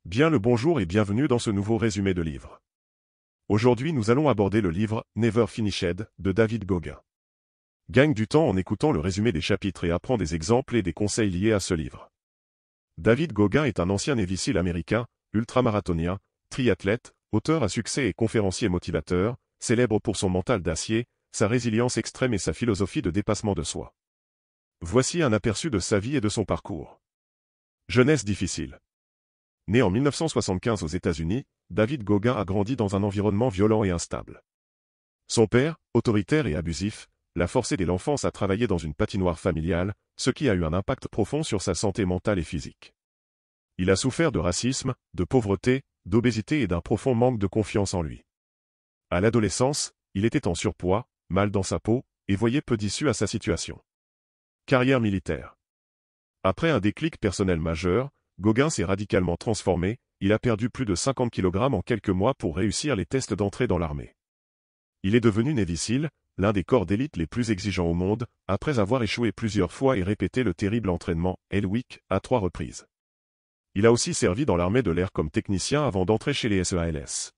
Bien le bonjour et bienvenue dans ce nouveau résumé de livre. Aujourd'hui nous allons aborder le livre « Never Finished » de David Gauguin. Gagne du temps en écoutant le résumé des chapitres et apprends des exemples et des conseils liés à ce livre. David Gauguin est un ancien Navy SEAL américain, ultramarathonien, triathlète, auteur à succès et conférencier motivateur, célèbre pour son mental d'acier, sa résilience extrême et sa philosophie de dépassement de soi. Voici un aperçu de sa vie et de son parcours. Jeunesse difficile. Né en 1975 aux États-Unis, David Gauguin a grandi dans un environnement violent et instable. Son père, autoritaire et abusif, l'a forcé dès l'enfance à travailler dans une patinoire familiale, ce qui a eu un impact profond sur sa santé mentale et physique. Il a souffert de racisme, de pauvreté, d'obésité et d'un profond manque de confiance en lui. À l'adolescence, il était en surpoids, mal dans sa peau, et voyait peu d'issue à sa situation. Carrière militaire. Après un déclic personnel majeur, Gauguin s'est radicalement transformé, il a perdu plus de 50 kg en quelques mois pour réussir les tests d'entrée dans l'armée. Il est devenu Navy SEAL, l'un des corps d'élite les plus exigeants au monde, après avoir échoué plusieurs fois et répété le terrible entraînement Hell Week à 3 reprises. Il a aussi servi dans l'armée de l'air comme technicien avant d'entrer chez les SEALS.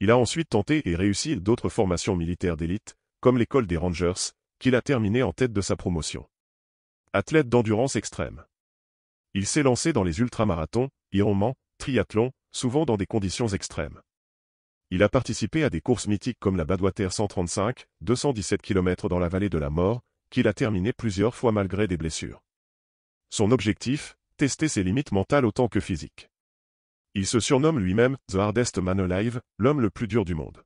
Il a ensuite tenté et réussi d'autres formations militaires d'élite, comme l'école des Rangers, qu'il a terminé en tête de sa promotion. Athlète d'endurance extrême. Il s'est lancé dans les ultramarathons, Ironman, triathlon, souvent dans des conditions extrêmes. Il a participé à des courses mythiques comme la Badwater 135, 217 km dans la vallée de la mort, qu'il a terminé plusieurs fois malgré des blessures. Son objectif, tester ses limites mentales autant que physiques. Il se surnomme lui-même « The Hardest Man Alive », l'homme le plus dur du monde.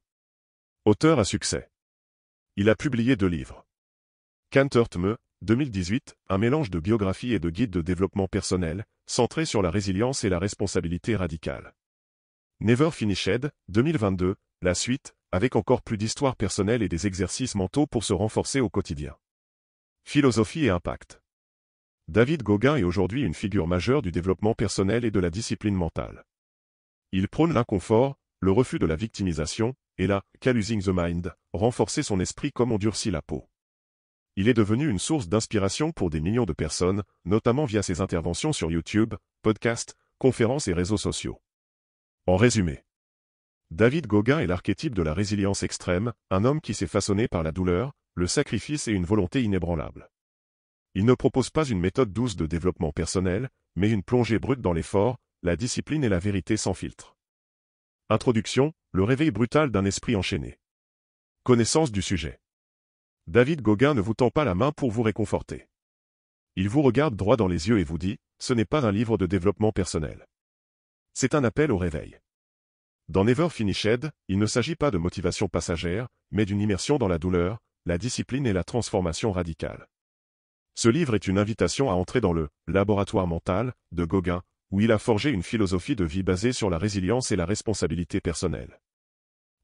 Auteur à succès. Il a publié 2 livres. Can't Hurt Me, 2018, un mélange de biographie et de guide de développement personnel, centré sur la résilience et la responsabilité radicale. Never Finished, 2022, la suite, avec encore plus d'histoires personnelles et des exercices mentaux pour se renforcer au quotidien. Philosophie et impact. David Gauguin est aujourd'hui une figure majeure du développement personnel et de la discipline mentale. Il prône l'inconfort, le refus de la victimisation, et la « using the mind », renforcer son esprit comme on durcit la peau. Il est devenu une source d'inspiration pour des millions de personnes, notamment via ses interventions sur YouTube, podcasts, conférences et réseaux sociaux. En résumé, David Gauguin est l'archétype de la résilience extrême, un homme qui s'est façonné par la douleur, le sacrifice et une volonté inébranlable. Il ne propose pas une méthode douce de développement personnel, mais une plongée brute dans l'effort, la discipline et la vérité sans filtre. Introduction, le réveil brutal d'un esprit enchaîné. Connaissance du sujet. David Gauguin ne vous tend pas la main pour vous réconforter. Il vous regarde droit dans les yeux et vous dit « Ce n'est pas un livre de développement personnel. C'est un appel au réveil. » Dans Never Finished, il ne s'agit pas de motivation passagère, mais d'une immersion dans la douleur, la discipline et la transformation radicale. Ce livre est une invitation à entrer dans le « laboratoire mental » de Gauguin, où il a forgé une philosophie de vie basée sur la résilience et la responsabilité personnelle.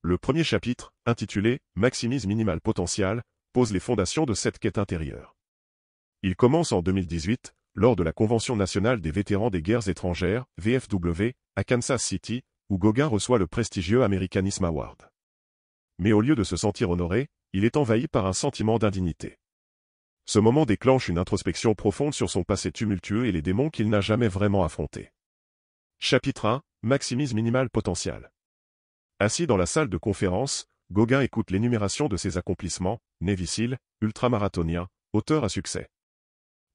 Le premier chapitre, intitulé « Maximise minimal potentiel », pose les fondations de cette quête intérieure. Il commence en 2018, lors de la Convention nationale des vétérans des guerres étrangères, VFW, à Kansas City, où Gauguin reçoit le prestigieux Americanism Award. Mais au lieu de se sentir honoré, il est envahi par un sentiment d'indignité. Ce moment déclenche une introspection profonde sur son passé tumultueux et les démons qu'il n'a jamais vraiment affrontés. Chapitre 1, Maximise minimal potentiel. Assis dans la salle de conférence, Gauguin écoute l'énumération de ses accomplissements, Navy SEAL, ultramarathonien, auteur à succès.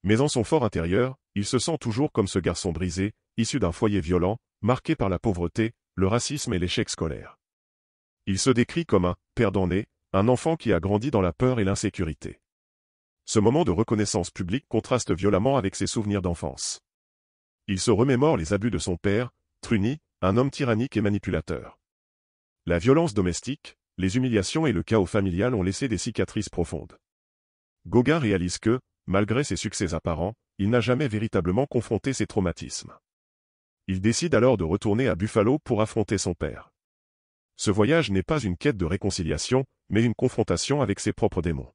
Mais en son fort intérieur, il se sent toujours comme ce garçon brisé, issu d'un foyer violent, marqué par la pauvreté, le racisme et l'échec scolaire. Il se décrit comme un « perdant né », un enfant qui a grandi dans la peur et l'insécurité. Ce moment de reconnaissance publique contraste violemment avec ses souvenirs d'enfance. Il se remémore les abus de son père, Truny, un homme tyrannique et manipulateur. La violence domestique, les humiliations et le chaos familial ont laissé des cicatrices profondes. Gauguin réalise que, malgré ses succès apparents, il n'a jamais véritablement confronté ses traumatismes. Il décide alors de retourner à Buffalo pour affronter son père. Ce voyage n'est pas une quête de réconciliation, mais une confrontation avec ses propres démons.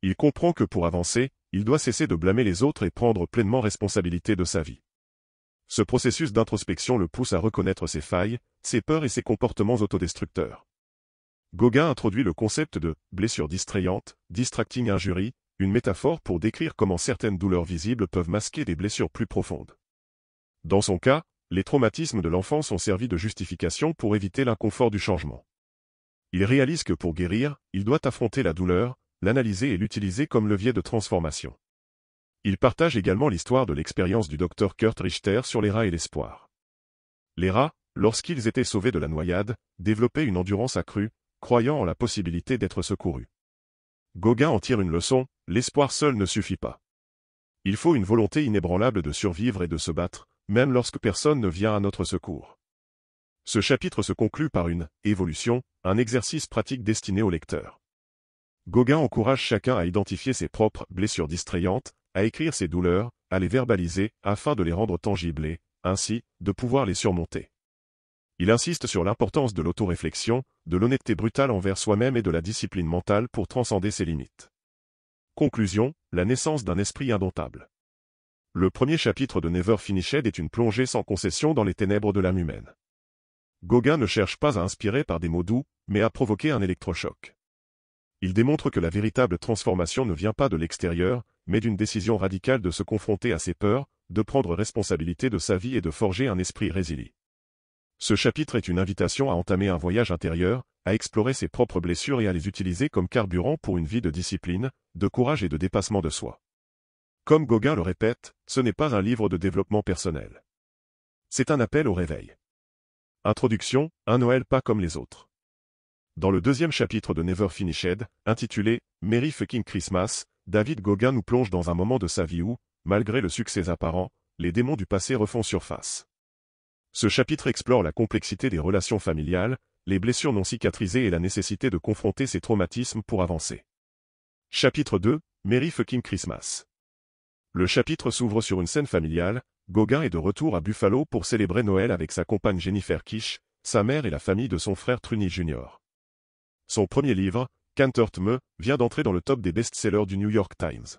Il comprend que pour avancer, il doit cesser de blâmer les autres et prendre pleinement responsabilité de sa vie. Ce processus d'introspection le pousse à reconnaître ses failles, ses peurs et ses comportements autodestructeurs. Gauguin introduit le concept de « blessure distrayante », « distracting injury », une métaphore pour décrire comment certaines douleurs visibles peuvent masquer des blessures plus profondes. Dans son cas, les traumatismes de l'enfance ont servi de justification pour éviter l'inconfort du changement. Il réalise que pour guérir, il doit affronter la douleur, l'analyser et l'utiliser comme levier de transformation. Il partage également l'histoire de l'expérience du docteur Kurt Richter sur les rats et l'espoir. Les rats, lorsqu'ils étaient sauvés de la noyade, développaient une endurance accrue, croyant en la possibilité d'être secourus. Gauguin en tire une leçon, l'espoir seul ne suffit pas. Il faut une volonté inébranlable de survivre et de se battre, même lorsque personne ne vient à notre secours. Ce chapitre se conclut par une « évolution », un exercice pratique destiné au lecteur. Gauguin encourage chacun à identifier ses propres blessures distrayantes, à écrire ses douleurs, à les verbaliser, afin de les rendre tangibles et, ainsi, de pouvoir les surmonter. Il insiste sur l'importance de l'autoréflexion, de l'honnêteté brutale envers soi-même et de la discipline mentale pour transcender ses limites. Conclusion, la naissance d'un esprit indomptable. Le premier chapitre de Never Finished est une plongée sans concession dans les ténèbres de l'âme humaine. Gauguin ne cherche pas à inspirer par des mots doux, mais à provoquer un électrochoc. Il démontre que la véritable transformation ne vient pas de l'extérieur, mais d'une décision radicale de se confronter à ses peurs, de prendre responsabilité de sa vie et de forger un esprit résilient. Ce chapitre est une invitation à entamer un voyage intérieur, à explorer ses propres blessures et à les utiliser comme carburant pour une vie de discipline, de courage et de dépassement de soi. Comme Gauguin le répète, ce n'est pas un livre de développement personnel. C'est un appel au réveil. Introduction, un Noël pas comme les autres. Dans le deuxième chapitre de Never Finished, intitulé « Merry Fucking Christmas », David Gauguin nous plonge dans un moment de sa vie où, malgré le succès apparent, les démons du passé refont surface. Ce chapitre explore la complexité des relations familiales, les blessures non cicatrisées et la nécessité de confronter ces traumatismes pour avancer. Chapitre 2, Merry Fucking Christmas. Le chapitre s'ouvre sur une scène familiale. Gauguin est de retour à Buffalo pour célébrer Noël avec sa compagne Jennifer Kish, sa mère et la famille de son frère Truny Jr. Son premier livre, Can't Hurt Me, vient d'entrer dans le top des best-sellers du New York Times.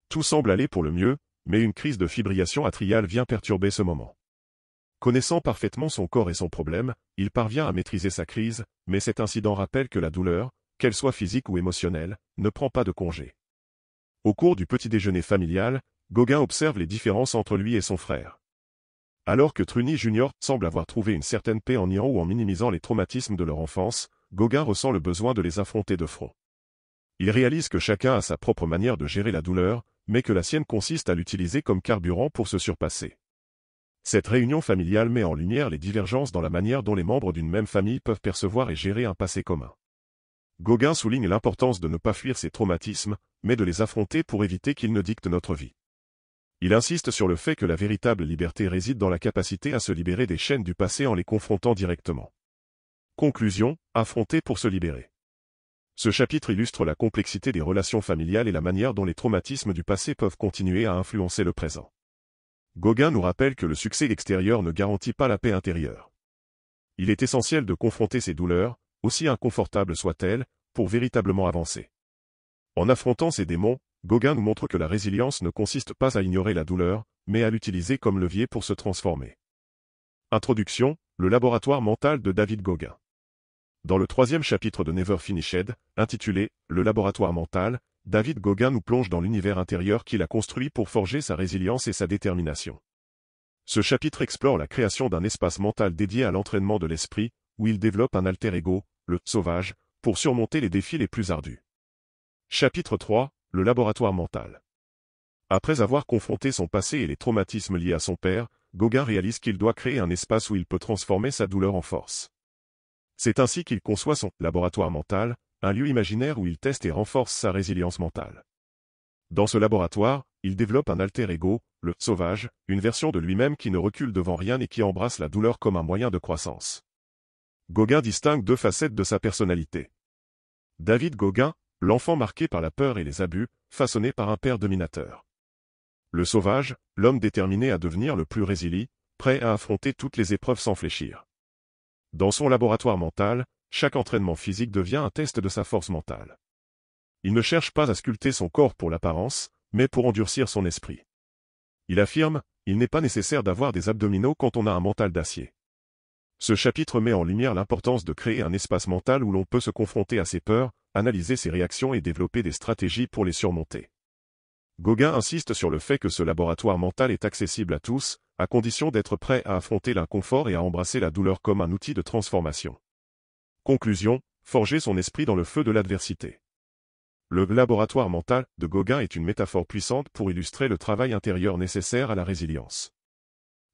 Tout semble aller pour le mieux, mais une crise de fibrillation atriale vient perturber ce moment. Connaissant parfaitement son corps et son problème, il parvient à maîtriser sa crise, mais cet incident rappelle que la douleur, qu'elle soit physique ou émotionnelle, ne prend pas de congé. Au cours du petit déjeuner familial, Gauguin observe les différences entre lui et son frère. Alors que Truny Jr. semble avoir trouvé une certaine paix en niant ou en minimisant les traumatismes de leur enfance, Gauguin ressent le besoin de les affronter de front. Il réalise que chacun a sa propre manière de gérer la douleur, mais que la sienne consiste à l'utiliser comme carburant pour se surpasser. Cette réunion familiale met en lumière les divergences dans la manière dont les membres d'une même famille peuvent percevoir et gérer un passé commun. Gauguin souligne l'importance de ne pas fuir ces traumatismes, mais de les affronter pour éviter qu'ils ne dictent notre vie. Il insiste sur le fait que la véritable liberté réside dans la capacité à se libérer des chaînes du passé en les confrontant directement. Conclusion, affronter pour se libérer. Ce chapitre illustre la complexité des relations familiales et la manière dont les traumatismes du passé peuvent continuer à influencer le présent. Gauguin nous rappelle que le succès extérieur ne garantit pas la paix intérieure. Il est essentiel de confronter ces douleurs, aussi inconfortables soient-elles, pour véritablement avancer. En affrontant ces démons, Gauguin nous montre que la résilience ne consiste pas à ignorer la douleur, mais à l'utiliser comme levier pour se transformer. Introduction, le laboratoire mental de David Gauguin. Dans le troisième chapitre de Never Finished, intitulé « Le laboratoire mental », David Gauguin nous plonge dans l'univers intérieur qu'il a construit pour forger sa résilience et sa détermination. Ce chapitre explore la création d'un espace mental dédié à l'entraînement de l'esprit, où il développe un alter ego, le « sauvage », pour surmonter les défis les plus ardus. Chapitre 3, le laboratoire mental. Après avoir confronté son passé et les traumatismes liés à son père, Gauguin réalise qu'il doit créer un espace où il peut transformer sa douleur en force. C'est ainsi qu'il conçoit son laboratoire mental, un lieu imaginaire où il teste et renforce sa résilience mentale. Dans ce laboratoire, il développe un alter ego, le sauvage, une version de lui-même qui ne recule devant rien et qui embrasse la douleur comme un moyen de croissance. Gauguin distingue deux facettes de sa personnalité. David Gauguin, l'enfant marqué par la peur et les abus, façonné par un père dominateur. Le sauvage, l'homme déterminé à devenir le plus résilient, prêt à affronter toutes les épreuves sans fléchir. Dans son laboratoire mental, chaque entraînement physique devient un test de sa force mentale. Il ne cherche pas à sculpter son corps pour l'apparence, mais pour endurcir son esprit. Il affirme, il n'est pas nécessaire d'avoir des abdominaux quand on a un mental d'acier. Ce chapitre met en lumière l'importance de créer un espace mental où l'on peut se confronter à ses peurs, analyser ses réactions et développer des stratégies pour les surmonter. Gauguin insiste sur le fait que ce laboratoire mental est accessible à tous, à condition d'être prêt à affronter l'inconfort et à embrasser la douleur comme un outil de transformation. Conclusion, forger son esprit dans le feu de l'adversité. Le laboratoire mental de Gauguin est une métaphore puissante pour illustrer le travail intérieur nécessaire à la résilience.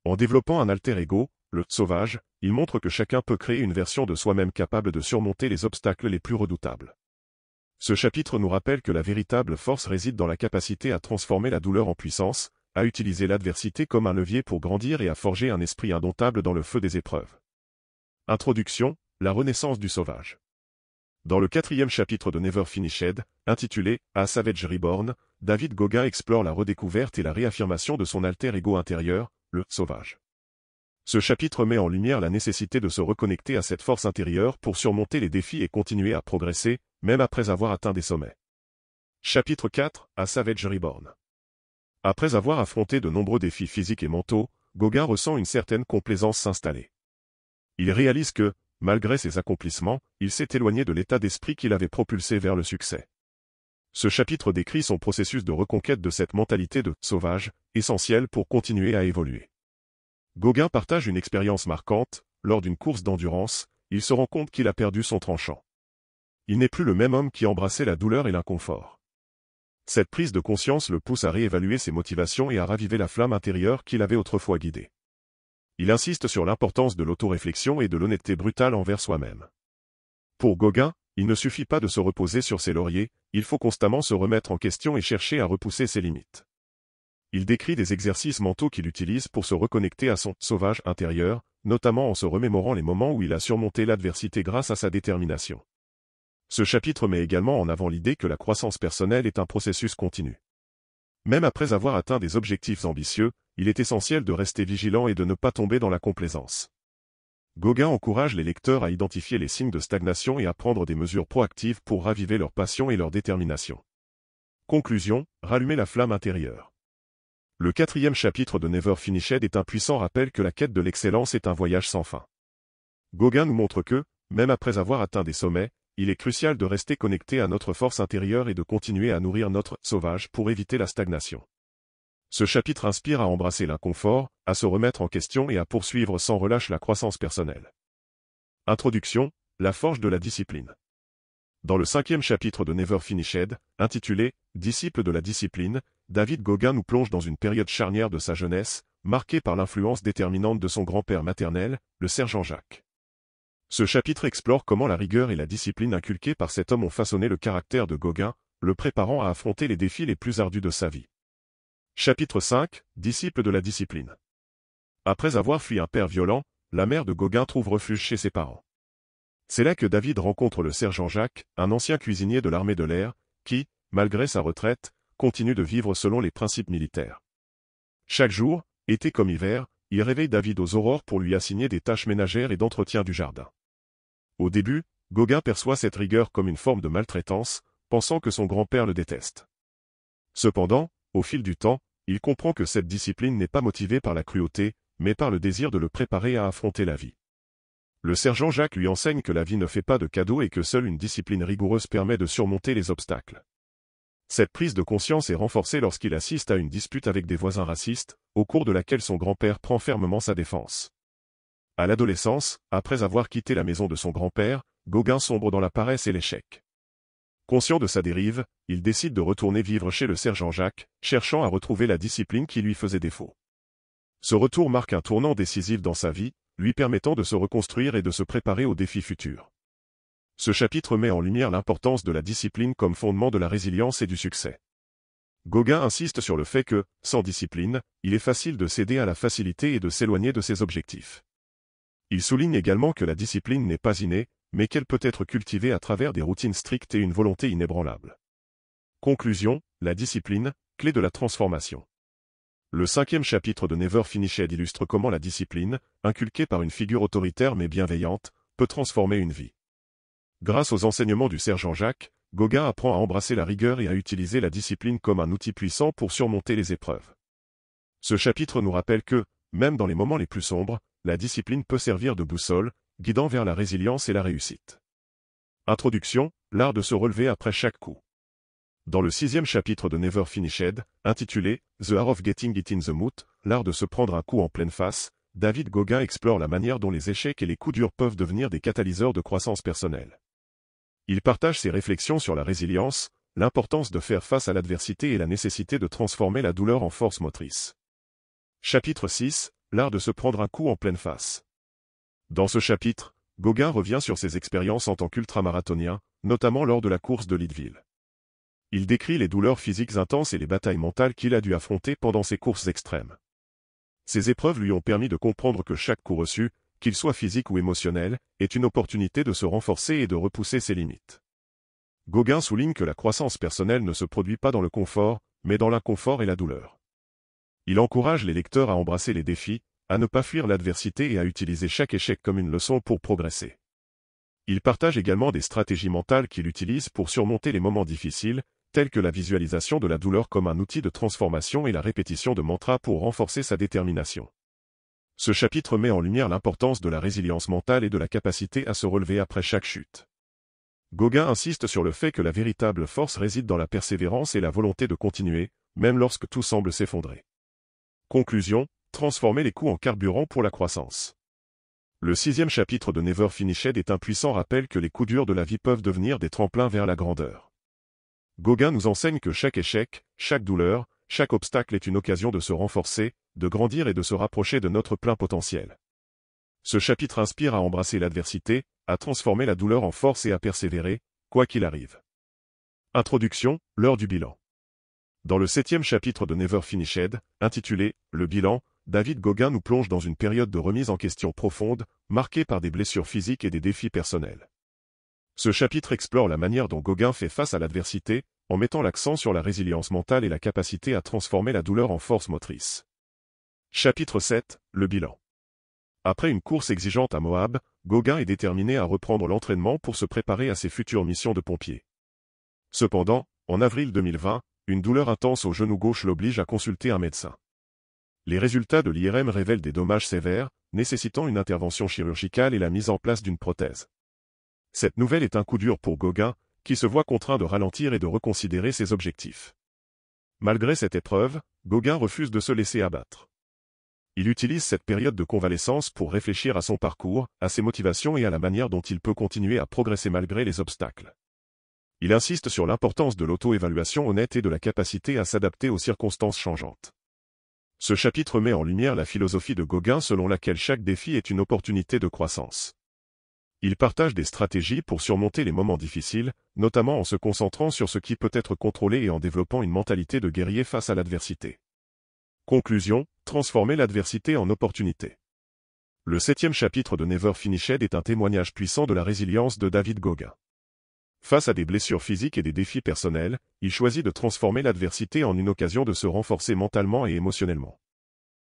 En développant un alter ego, le sauvage, il montre que chacun peut créer une version de soi-même capable de surmonter les obstacles les plus redoutables. Ce chapitre nous rappelle que la véritable force réside dans la capacité à transformer la douleur en puissance, à utiliser l'adversité comme un levier pour grandir et à forger un esprit indomptable dans le feu des épreuves. Introduction, la renaissance du sauvage. Dans le 4e chapitre de Never Finished, intitulé « A Savage Reborn », David Gauguin explore la redécouverte et la réaffirmation de son alter ego intérieur, le sauvage. Ce chapitre met en lumière la nécessité de se reconnecter à cette force intérieure pour surmonter les défis et continuer à progresser, même après avoir atteint des sommets. Chapitre 4, A Savage Reborn. Après avoir affronté de nombreux défis physiques et mentaux, Gauguin ressent une certaine complaisance s'installer. Il réalise que, malgré ses accomplissements, il s'est éloigné de l'état d'esprit qui l'avait propulsé vers le succès. Ce chapitre décrit son processus de reconquête de cette mentalité de sauvage, essentielle pour continuer à évoluer. Gauguin partage une expérience marquante. Lors d'une course d'endurance, il se rend compte qu'il a perdu son tranchant. Il n'est plus le même homme qui embrassait la douleur et l'inconfort. Cette prise de conscience le pousse à réévaluer ses motivations et à raviver la flamme intérieure qui l'avait autrefois guidé. Il insiste sur l'importance de l'autoréflexion et de l'honnêteté brutale envers soi-même. Pour Gauguin, il ne suffit pas de se reposer sur ses lauriers, il faut constamment se remettre en question et chercher à repousser ses limites. Il décrit des exercices mentaux qu'il utilise pour se reconnecter à son sauvage intérieur, notamment en se remémorant les moments où il a surmonté l'adversité grâce à sa détermination. Ce chapitre met également en avant l'idée que la croissance personnelle est un processus continu. Même après avoir atteint des objectifs ambitieux, il est essentiel de rester vigilant et de ne pas tomber dans la complaisance. Gauguin encourage les lecteurs à identifier les signes de stagnation et à prendre des mesures proactives pour raviver leur passion et leur détermination. Conclusion, rallumer la flamme intérieure. Le 4e chapitre de Never Finished est un puissant rappel que la quête de l'excellence est un voyage sans fin. Gauguin nous montre que, même après avoir atteint des sommets, il est crucial de rester connecté à notre force intérieure et de continuer à nourrir notre sauvage pour éviter la stagnation. Ce chapitre inspire à embrasser l'inconfort, à se remettre en question et à poursuivre sans relâche la croissance personnelle. Introduction, la forge de la discipline. Dans le 5e chapitre de Never Finished, intitulé « Disciple de la discipline », David Gauguin nous plonge dans une période charnière de sa jeunesse, marquée par l'influence déterminante de son grand-père maternel, le sergent Jacques. Ce chapitre explore comment la rigueur et la discipline inculquées par cet homme ont façonné le caractère de Gauguin, le préparant à affronter les défis les plus ardus de sa vie. Chapitre 5, Disciple de la discipline. Après avoir fui un père violent, la mère de Gauguin trouve refuge chez ses parents. C'est là que David rencontre le sergent Jacques, un ancien cuisinier de l'armée de l'air, qui, malgré sa retraite, continue de vivre selon les principes militaires. Chaque jour, été comme hiver, il réveille David aux aurores pour lui assigner des tâches ménagères et d'entretien du jardin. Au début, Gauguin perçoit cette rigueur comme une forme de maltraitance, pensant que son grand-père le déteste. Cependant, au fil du temps, il comprend que cette discipline n'est pas motivée par la cruauté, mais par le désir de le préparer à affronter la vie. Le sergent Jacques lui enseigne que la vie ne fait pas de cadeaux et que seule une discipline rigoureuse permet de surmonter les obstacles. Cette prise de conscience est renforcée lorsqu'il assiste à une dispute avec des voisins racistes, au cours de laquelle son grand-père prend fermement sa défense. À l'adolescence, après avoir quitté la maison de son grand-père, Gauguin sombre dans la paresse et l'échec. Conscient de sa dérive, il décide de retourner vivre chez le sergent Jacques, cherchant à retrouver la discipline qui lui faisait défaut. Ce retour marque un tournant décisif dans sa vie, lui permettant de se reconstruire et de se préparer aux défis futurs. Ce chapitre met en lumière l'importance de la discipline comme fondement de la résilience et du succès. Gauguin insiste sur le fait que, sans discipline, il est facile de céder à la facilité et de s'éloigner de ses objectifs. Il souligne également que la discipline n'est pas innée, mais qu'elle peut être cultivée à travers des routines strictes et une volonté inébranlable. Conclusion, la discipline, clé de la transformation. Le 5e chapitre de Never Finished illustre comment la discipline, inculquée par une figure autoritaire mais bienveillante, peut transformer une vie. Grâce aux enseignements du sergent Jacques, Gauguin apprend à embrasser la rigueur et à utiliser la discipline comme un outil puissant pour surmonter les épreuves. Ce chapitre nous rappelle que, même dans les moments les plus sombres, la discipline peut servir de boussole, guidant vers la résilience et la réussite. Introduction, l'art de se relever après chaque coup. Dans le 6e chapitre de Never Finished, intitulé « The Art of Getting It in the Mood », l'art de se prendre un coup en pleine face, David Gauguin explore la manière dont les échecs et les coups durs peuvent devenir des catalyseurs de croissance personnelle. Il partage ses réflexions sur la résilience, l'importance de faire face à l'adversité et la nécessité de transformer la douleur en force motrice. Chapitre 6, l'art de se prendre un coup en pleine face. Dans ce chapitre, Gauguin revient sur ses expériences en tant qu'ultramarathonien, notamment lors de la course de Leadville. Il décrit les douleurs physiques intenses et les batailles mentales qu'il a dû affronter pendant ces courses extrêmes. Ces épreuves lui ont permis de comprendre que chaque coup reçu, qu'il soit physique ou émotionnel, est une opportunité de se renforcer et de repousser ses limites. Gauguin souligne que la croissance personnelle ne se produit pas dans le confort, mais dans l'inconfort et la douleur. Il encourage les lecteurs à embrasser les défis, à ne pas fuir l'adversité et à utiliser chaque échec comme une leçon pour progresser. Il partage également des stratégies mentales qu'il utilise pour surmonter les moments difficiles, tels que la visualisation de la douleur comme un outil de transformation et la répétition de mantras pour renforcer sa détermination. Ce chapitre met en lumière l'importance de la résilience mentale et de la capacité à se relever après chaque chute. Gauguin insiste sur le fait que la véritable force réside dans la persévérance et la volonté de continuer, même lorsque tout semble s'effondrer. Conclusion, transformer les coups en carburant pour la croissance. Le 6e chapitre de Never Finished est un puissant rappel que les coups durs de la vie peuvent devenir des tremplins vers la grandeur. Gauguin nous enseigne que chaque échec, chaque douleur, chaque obstacle est une occasion de se renforcer, de grandir et de se rapprocher de notre plein potentiel. Ce chapitre inspire à embrasser l'adversité, à transformer la douleur en force et à persévérer, quoi qu'il arrive. Introduction, l'heure du bilan. Dans le 7e chapitre de Never Finished, intitulé « Le bilan », David Gauguin nous plonge dans une période de remise en question profonde, marquée par des blessures physiques et des défis personnels. Ce chapitre explore la manière dont Gauguin fait face à l'adversité, en mettant l'accent sur la résilience mentale et la capacité à transformer la douleur en force motrice. Chapitre 7, le bilan. Après une course exigeante à Moab, Gauguin est déterminé à reprendre l'entraînement pour se préparer à ses futures missions de pompier. Cependant, en avril 2020, une douleur intense au genou gauche l'oblige à consulter un médecin. Les résultats de l'IRM révèlent des dommages sévères, nécessitant une intervention chirurgicale et la mise en place d'une prothèse. Cette nouvelle est un coup dur pour Gauguin, qui se voit contraint de ralentir et de reconsidérer ses objectifs. Malgré cette épreuve, Gauguin refuse de se laisser abattre. Il utilise cette période de convalescence pour réfléchir à son parcours, à ses motivations et à la manière dont il peut continuer à progresser malgré les obstacles. Il insiste sur l'importance de l'auto-évaluation honnête et de la capacité à s'adapter aux circonstances changeantes. Ce chapitre met en lumière la philosophie de Gauguin selon laquelle chaque défi est une opportunité de croissance. Il partage des stratégies pour surmonter les moments difficiles, notamment en se concentrant sur ce qui peut être contrôlé et en développant une mentalité de guerrier face à l'adversité. Conclusion, transformer l'adversité en opportunité. Le 7e chapitre de Never Finished est un témoignage puissant de la résilience de David Gauguin. Face à des blessures physiques et des défis personnels, il choisit de transformer l'adversité en une occasion de se renforcer mentalement et émotionnellement.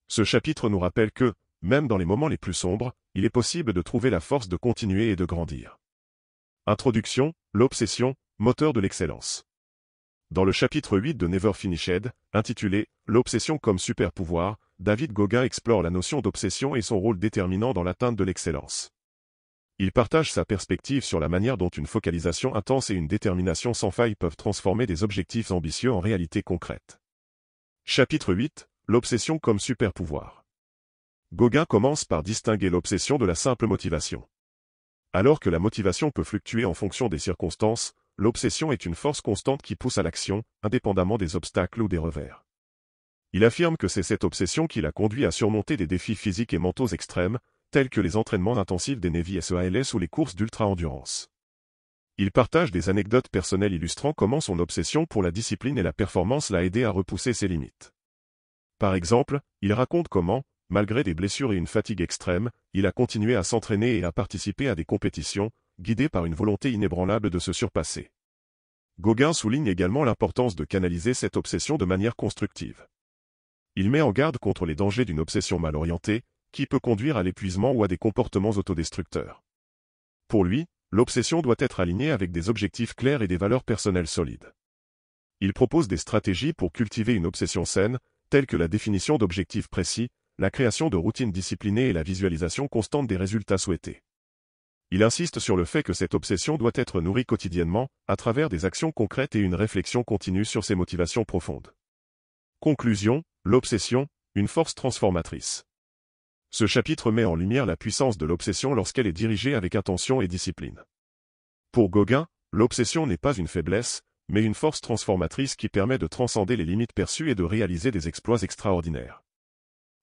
Ce chapitre nous rappelle que, même dans les moments les plus sombres, il est possible de trouver la force de continuer et de grandir. Introduction, l'obsession, moteur de l'excellence. Dans le chapitre 8 de Never Finished, intitulé « L'obsession comme super-pouvoir », David Gauguin explore la notion d'obsession et son rôle déterminant dans l'atteinte de l'excellence. Il partage sa perspective sur la manière dont une focalisation intense et une détermination sans faille peuvent transformer des objectifs ambitieux en réalité concrète. Chapitre 8, l'obsession comme super-pouvoir. Gauguin commence par distinguer l'obsession de la simple motivation. Alors que la motivation peut fluctuer en fonction des circonstances, l'obsession est une force constante qui pousse à l'action, indépendamment des obstacles ou des revers. Il affirme que c'est cette obsession qui l'a conduit à surmonter des défis physiques et mentaux extrêmes, tels que les entraînements intensifs des Navy SEALs ou les courses d'ultra-endurance. Il partage des anecdotes personnelles illustrant comment son obsession pour la discipline et la performance l'a aidé à repousser ses limites. Par exemple, il raconte comment, malgré des blessures et une fatigue extrême, il a continué à s'entraîner et à participer à des compétitions, guidé par une volonté inébranlable de se surpasser. Gauguin souligne également l'importance de canaliser cette obsession de manière constructive. Il met en garde contre les dangers d'une obsession mal orientée, qui peut conduire à l'épuisement ou à des comportements autodestructeurs. Pour lui, l'obsession doit être alignée avec des objectifs clairs et des valeurs personnelles solides. Il propose des stratégies pour cultiver une obsession saine, telles que la définition d'objectifs précis, la création de routines disciplinées et la visualisation constante des résultats souhaités. Il insiste sur le fait que cette obsession doit être nourrie quotidiennement, à travers des actions concrètes et une réflexion continue sur ses motivations profondes. Conclusion, l'obsession, une force transformatrice. Ce chapitre met en lumière la puissance de l'obsession lorsqu'elle est dirigée avec attention et discipline. Pour Gauguin, l'obsession n'est pas une faiblesse, mais une force transformatrice qui permet de transcender les limites perçues et de réaliser des exploits extraordinaires.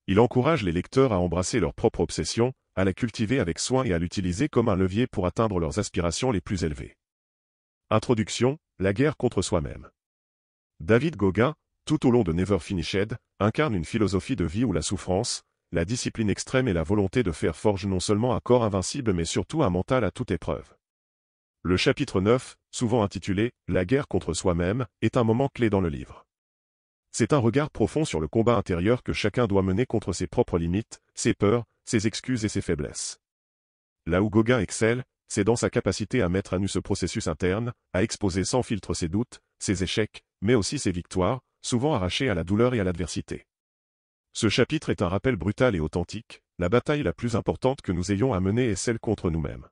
Il encourage les lecteurs à embrasser leur propre obsession, à la cultiver avec soin et à l'utiliser comme un levier pour atteindre leurs aspirations les plus élevées. Introduction, la guerre contre soi-même. David Gauguin, tout au long de Never Finished, incarne une philosophie de vie où la souffrance, la discipline extrême et la volonté de faire forge non seulement un corps invincible mais surtout un mental à toute épreuve. Le chapitre 9, souvent intitulé « La guerre contre soi-même », est un moment clé dans le livre. C'est un regard profond sur le combat intérieur que chacun doit mener contre ses propres limites, ses peurs, ses excuses et ses faiblesses. Là où Gauguin excelle, c'est dans sa capacité à mettre à nu ce processus interne, à exposer sans filtre ses doutes, ses échecs, mais aussi ses victoires, souvent arrachées à la douleur et à l'adversité. Ce chapitre est un rappel brutal et authentique, la bataille la plus importante que nous ayons à mener est celle contre nous-mêmes.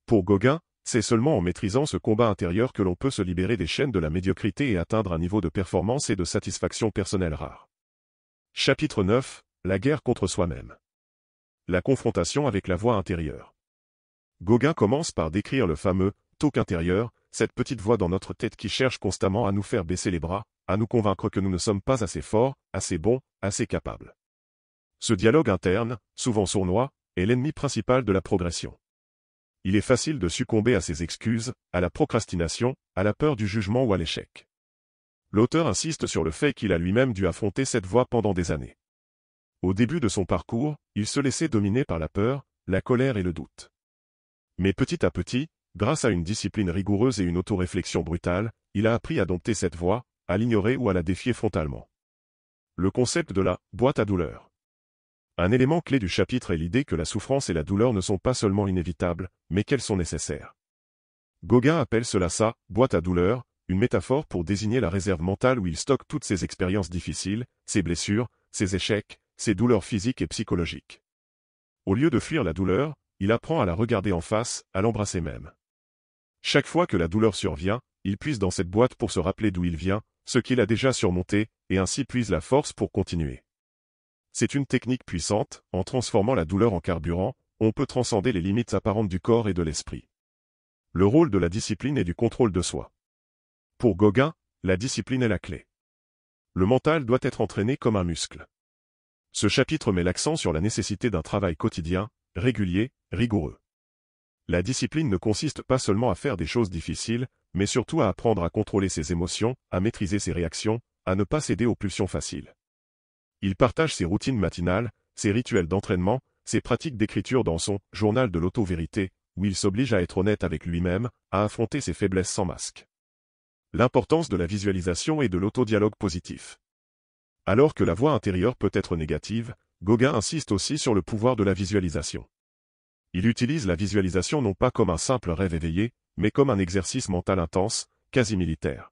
Pour Gauguin, c'est seulement en maîtrisant ce combat intérieur que l'on peut se libérer des chaînes de la médiocrité et atteindre un niveau de performance et de satisfaction personnelle rare. Chapitre 9, la guerre contre soi-même. La confrontation avec la voix intérieure. Gauguin commence par décrire le fameux « talk intérieur », cette petite voix dans notre tête qui cherche constamment à nous faire baisser les bras, à nous convaincre que nous ne sommes pas assez forts, assez bons, assez capables. Ce dialogue interne, souvent sournois, est l'ennemi principal de la progression. Il est facile de succomber à ses excuses, à la procrastination, à la peur du jugement ou à l'échec. L'auteur insiste sur le fait qu'il a lui-même dû affronter cette voix pendant des années. Au début de son parcours, il se laissait dominer par la peur, la colère et le doute. Mais petit à petit, grâce à une discipline rigoureuse et une autoréflexion brutale, il a appris à dompter cette voix, à l'ignorer ou à la défier frontalement. Le concept de la « boîte à douleur ». Un élément clé du chapitre est l'idée que la souffrance et la douleur ne sont pas seulement inévitables, mais qu'elles sont nécessaires. Gauguin appelle cela sa « boîte à douleur », une métaphore pour désigner la réserve mentale où il stocke toutes ses expériences difficiles, ses blessures, ses échecs, ses douleurs physiques et psychologiques. Au lieu de fuir la douleur, il apprend à la regarder en face, à l'embrasser même. Chaque fois que la douleur survient, il puise dans cette boîte pour se rappeler d'où il vient, ce qu'il a déjà surmonté, et ainsi puise la force pour continuer. C'est une technique puissante, en transformant la douleur en carburant, on peut transcender les limites apparentes du corps et de l'esprit. Le rôle de la discipline est du contrôle de soi. Pour Gauguin, la discipline est la clé. Le mental doit être entraîné comme un muscle. Ce chapitre met l'accent sur la nécessité d'un travail quotidien, régulier, rigoureux. La discipline ne consiste pas seulement à faire des choses difficiles, mais surtout à apprendre à contrôler ses émotions, à maîtriser ses réactions, à ne pas céder aux pulsions faciles. Il partage ses routines matinales, ses rituels d'entraînement, ses pratiques d'écriture dans son « journal de l'auto-vérité », où il s'oblige à être honnête avec lui-même, à affronter ses faiblesses sans masque. L'importance de la visualisation et de l'autodialogue positif. Alors que la voix intérieure peut être négative, Gauguin insiste aussi sur le pouvoir de la visualisation. Il utilise la visualisation non pas comme un simple rêve éveillé, mais comme un exercice mental intense, quasi militaire.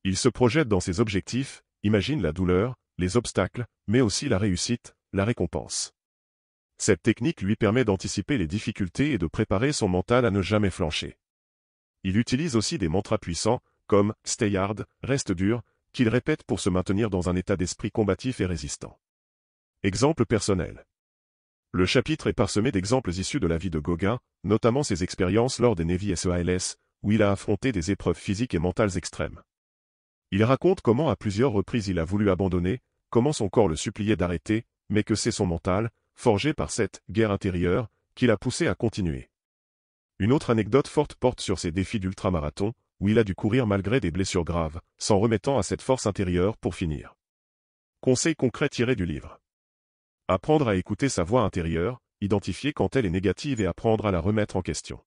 Il se projette dans ses objectifs, imagine la douleur, les obstacles, mais aussi la réussite, la récompense. Cette technique lui permet d'anticiper les difficultés et de préparer son mental à ne jamais flancher. Il utilise aussi des mantras puissants, comme « Stay hard »,« Reste dur », qu'il répète pour se maintenir dans un état d'esprit combatif et résistant. Exemple personnel. Le chapitre est parsemé d'exemples issus de la vie de Gauguin, notamment ses expériences lors des Navy SEALs, où il a affronté des épreuves physiques et mentales extrêmes. Il raconte comment à plusieurs reprises il a voulu abandonner, comment son corps le suppliait d'arrêter, mais que c'est son mental, forgé par cette « guerre intérieure », qui l'a poussé à continuer. Une autre anecdote forte porte sur ses défis d'ultramarathon, où il a dû courir malgré des blessures graves, s'en remettant à cette force intérieure pour finir. Conseil concret tiré du livre. Apprendre à écouter sa voix intérieure, identifier quand elle est négative et apprendre à la remettre en question.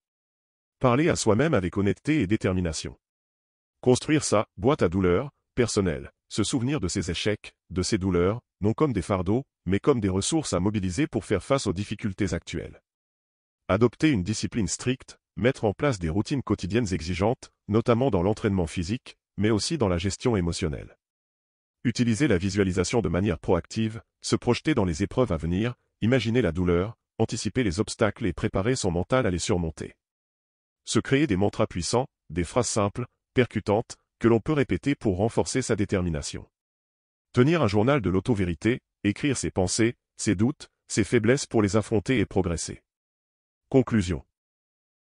Parler à soi-même avec honnêteté et détermination. Construire sa « boîte à douleurs » personnelle, se souvenir de ses échecs, de ses douleurs, non comme des fardeaux, mais comme des ressources à mobiliser pour faire face aux difficultés actuelles. Adopter une discipline stricte, mettre en place des routines quotidiennes exigeantes, notamment dans l'entraînement physique, mais aussi dans la gestion émotionnelle. Utiliser la visualisation de manière proactive, se projeter dans les épreuves à venir, imaginer la douleur, anticiper les obstacles et préparer son mental à les surmonter. Se créer des mantras puissants, des phrases simples, percutantes, que l'on peut répéter pour renforcer sa détermination. Tenir un journal de l'auto-vérité, écrire ses pensées, ses doutes, ses faiblesses pour les affronter et progresser. Conclusion.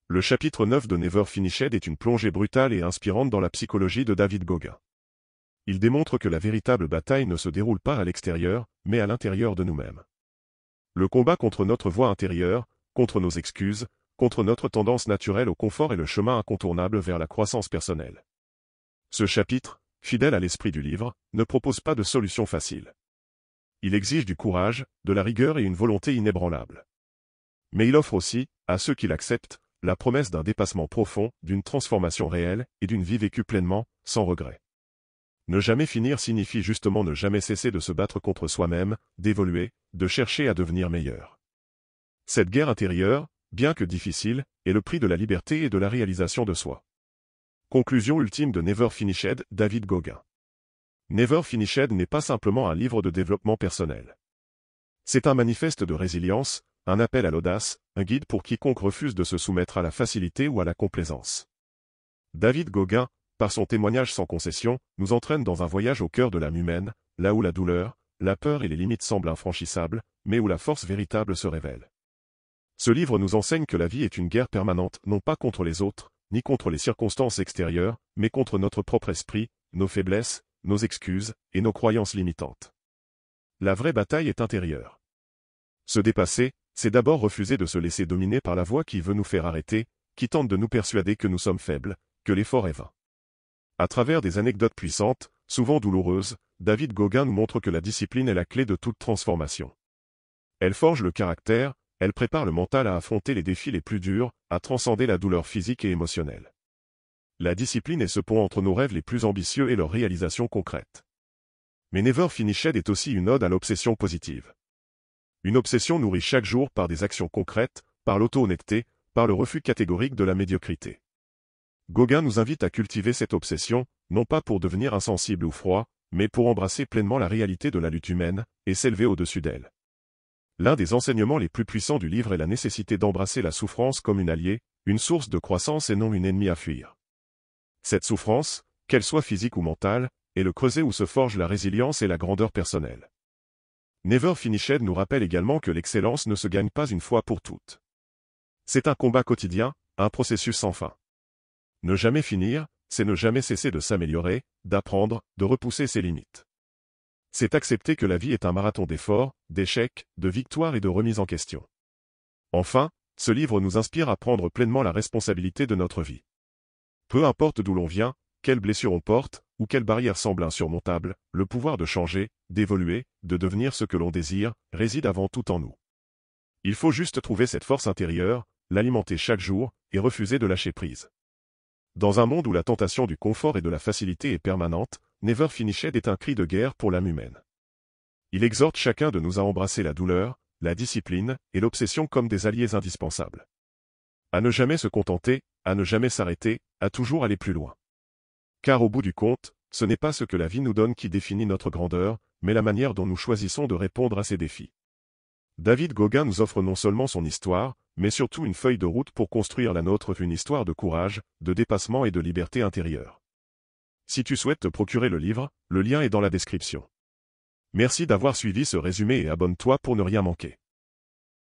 Le chapitre 9 de Never Finished est une plongée brutale et inspirante dans la psychologie de David Gauguin. Il démontre que la véritable bataille ne se déroule pas à l'extérieur, mais à l'intérieur de nous-mêmes. Le combat contre notre voix intérieure, contre nos excuses, contre notre tendance naturelle au confort est le chemin incontournable vers la croissance personnelle. Ce chapitre, fidèle à l'esprit du livre, ne propose pas de solution facile. Il exige du courage, de la rigueur et une volonté inébranlable. Mais il offre aussi, à ceux qui l'acceptent, la promesse d'un dépassement profond, d'une transformation réelle et d'une vie vécue pleinement, sans regret. Ne jamais finir signifie justement ne jamais cesser de se battre contre soi-même, d'évoluer, de chercher à devenir meilleur. Cette guerre intérieure, bien que difficile, est le prix de la liberté et de la réalisation de soi. Conclusion ultime de Never Finished, David Gauguin. Never Finished n'est pas simplement un livre de développement personnel. C'est un manifeste de résilience, un appel à l'audace, un guide pour quiconque refuse de se soumettre à la facilité ou à la complaisance. David Gauguin, par son témoignage sans concession, nous entraîne dans un voyage au cœur de l'âme humaine, là où la douleur, la peur et les limites semblent infranchissables, mais où la force véritable se révèle. Ce livre nous enseigne que la vie est une guerre permanente, non pas contre les autres, ni contre les circonstances extérieures, mais contre notre propre esprit, nos faiblesses, nos excuses, et nos croyances limitantes. La vraie bataille est intérieure. Se dépasser, c'est d'abord refuser de se laisser dominer par la voix qui veut nous faire arrêter, qui tente de nous persuader que nous sommes faibles, que l'effort est vain. À travers des anecdotes puissantes, souvent douloureuses, David Gauguin nous montre que la discipline est la clé de toute transformation. Elle forge le caractère, elle prépare le mental à affronter les défis les plus durs, à transcender la douleur physique et émotionnelle. La discipline est ce pont entre nos rêves les plus ambitieux et leur réalisation concrète. Mais Never Finished est aussi une ode à l'obsession positive. Une obsession nourrie chaque jour par des actions concrètes, par l'auto-honnêteté, par le refus catégorique de la médiocrité. Gauguin nous invite à cultiver cette obsession, non pas pour devenir insensible ou froid, mais pour embrasser pleinement la réalité de la lutte humaine, et s'élever au-dessus d'elle. L'un des enseignements les plus puissants du livre est la nécessité d'embrasser la souffrance comme une alliée, une source de croissance et non une ennemie à fuir. Cette souffrance, qu'elle soit physique ou mentale, est le creuset où se forge la résilience et la grandeur personnelle. Never Finished nous rappelle également que l'excellence ne se gagne pas une fois pour toutes. C'est un combat quotidien, un processus sans fin. Ne jamais finir, c'est ne jamais cesser de s'améliorer, d'apprendre, de repousser ses limites. C'est accepter que la vie est un marathon d'efforts, d'échecs, de victoires et de remises en question. Enfin, ce livre nous inspire à prendre pleinement la responsabilité de notre vie. Peu importe d'où l'on vient, quelles blessures on porte, ou quelles barrières semblent insurmontables, le pouvoir de changer, d'évoluer, de devenir ce que l'on désire, réside avant tout en nous. Il faut juste trouver cette force intérieure, l'alimenter chaque jour, et refuser de lâcher prise. Dans un monde où la tentation du confort et de la facilité est permanente, Never Finished est un cri de guerre pour l'âme humaine. Il exhorte chacun de nous à embrasser la douleur, la discipline et l'obsession comme des alliés indispensables. À ne jamais se contenter, à ne jamais s'arrêter, à toujours aller plus loin. Car au bout du compte, ce n'est pas ce que la vie nous donne qui définit notre grandeur, mais la manière dont nous choisissons de répondre à ces défis. David Gauguin nous offre non seulement son histoire, mais surtout une feuille de route pour construire la nôtre, une histoire de courage, de dépassement et de liberté intérieure. Si tu souhaites te procurer le livre, le lien est dans la description. Merci d'avoir suivi ce résumé et abonne-toi pour ne rien manquer.